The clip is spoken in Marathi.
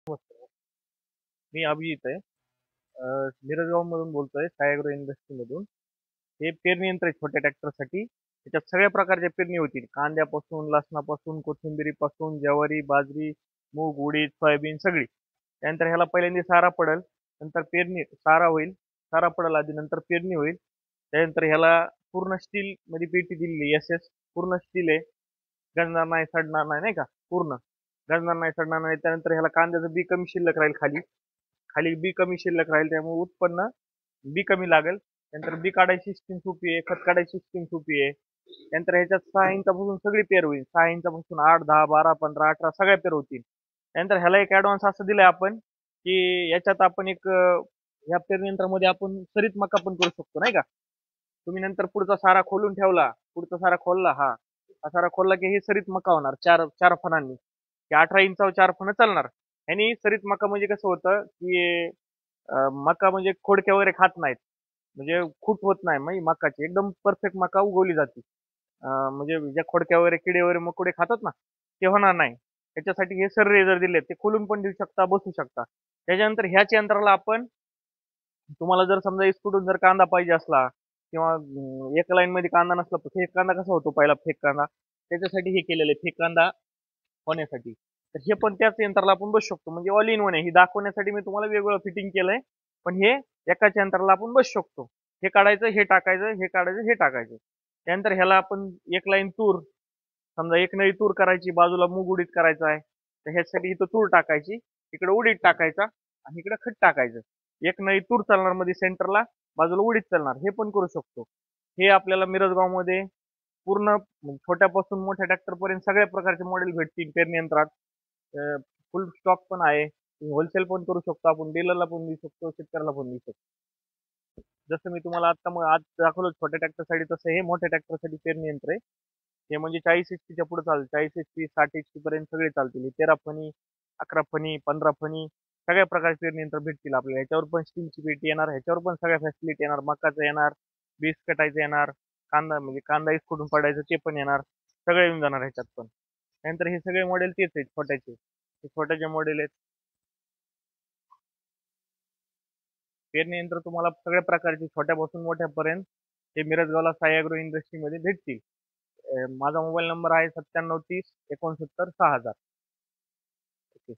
नमस्कार. मी अभिजित आहे. मिरजगावमधून बोलतोय, सायाग्रो इंडस्ट्रीमधून. हे पेरणी यंत्र आहे छोट्या ट्रॅक्टरसाठी. त्याच्यात सगळ्या प्रकारच्या पेरणी होतील. कांद्यापासून, लसणापासून, कोथिंबिरीपासून, ज्वारी, बाजरी, मूग, उडीद, सोयाबीन सगळी. त्यानंतर ह्याला पहिल्यांदा सारा पडेल, नंतर पेरणी सारा होईल, सारा पडेल आधी, नंतर पेरणी होईल. त्यानंतर ह्याला पूर्ण स्टील मध्ये पेटी दिलेली एस एस, पूर्ण स्टील आहे. गंजणार नाही, सडणार नाही, नाही का? पूर्ण गंजणार नाही, सडणार नाही. त्यानंतर ह्याला कांद्याचं बी कमी शिल्लक राहील खाली, खाली बी कमी शिल्लक राहील, त्यामुळे उत्पन्न बी कमी लागेल. त्यानंतर बी काढायची सिस्टीम सोपी आहे, खत काढायची सिस्टीम सोपी आहे. त्यानंतर ह्याच्यात 6 इंचापासून सगळी पेर होईल. 6 इंचापासून 8, 10, 12, 15, 18 सगळ्या पेर होतील. त्यानंतर ह्याला एक ऍडव्हान्स असं दिलंय आपण, की याच्यात आपण एक ह्या पेरणी यंत्रामध्ये आपण सरीत मका पण करू शकतो, नाही का? तुम्ही नंतर पुढचा सारा खोलून ठेवला, पुढचा सारा खोलला, हा सारा खोलला की हे सरीत मका होणार चार चार फणांनी. की 18 इंचावर 4 फणं चालणार. ह्यानी सरीत मका म्हणजे कसं होतं, की मका म्हणजे खोडके वगैरे खात नाहीत, म्हणजे खूट होत नाही. म्हणजे मकाची एकदम परफेक्ट मका उगवली जाते. म्हणजे ज्या खोडक्या वगैरे किडे वगैरे मकोडे खातात ना, ते होणार नाही. त्याच्यासाठी हे सर रेझर दिले, ते खोलून पण देऊ शकता, बसू शकता. त्याच्यानंतर ह्याच यंत्राला आपण, तुम्हाला जर समजा इस्कुटून जर कांदा पाहिजे असला, किंवा एका लाईन मध्ये कांदा नसला, फेक कांदा कसा होतो पहिला फेक कांदा, त्याच्यासाठी हे केलेलं आहे, फेक कांदा होण्यासाठी. तर हे पण त्याच यंत्राला आपण बसू शकतो. म्हणजे ऑल इन वन आहे. हे दाखवण्यासाठी मी तुम्हाला वेगवेगळं फिटिंग केलंय, पण हे एकाच यंत्राला आपण बसू शकतो. हे काढायचं, हे टाकायचं, हे काढायचं, हे टाकायचं. त्यानंतर ह्याला आपण एक लाईन तूर, समजा एक नळी तूर करायची, बाजूला मूग उडीद करायचा आहे, तर ह्यासाठी इथं तूर टाकायची, इकडे उडीद टाकायचा, आणि इकडे खत टाकायचं. एक नळी तूर चालणार मध्ये सेंटरला, बाजूला उडीद चालणार. हे पण करू शकतो. हे आपल्याला मिरजगावमध्ये पूर्ण छोट्यापासून मोठ्या ट्रॅक्टर पर्यंत सगळ्या प्रकारचे मॉडेल भेटतील पेरणी यंत्रात. फुल स्टॉक पण आहे. होलसेल पण करू शकतो आपण, डीलरला पण देऊ शकतो, शेतकऱ्याला पण देऊ शकतो. जसं मी तुम्हाला आता मग आज दाखवलं छोट्या ट्रॅक्टरसाठी, तसं हे मोठ्या ट्रॅक्टरसाठी पेरणी यंत्र आहे. हे म्हणजे 40 एचपीच्या पुढे चालतं, 40 एचपी 60 एचपी पर्यंत सगळे चालतील. 13 फणी, 11 फणी, 15 फणी सगळ्या प्रकारचे पेरणी यंत्र भेटतील आपल्याला. ह्याच्यावर पण स्टीलची पेटी येणार, ह्याच्यावर पण सगळ्या फॅसिलिटी येणार. मकाचं येणार, बीज कटायचं येणार, कांदा म्हणजे कांदा इसकुटून पडायचं ते पण येणार. सगळं येऊन जाणार ह्याच्यात पण. त्यानंतर हे सगळे मॉडेल तेच आहेत छोट्याचे, हे छोट्याचे मॉडेल आहेत. पेरणी यंत्र तुम्हाला सगळ्या प्रकारचे छोट्यापासून मोठ्यापर्यंत हे मिरजगावला साई अॅग्रो इंडस्ट्रीमध्ये भेटतील. माझा मोबाईल नंबर आहे 9730 69 6000. ओके.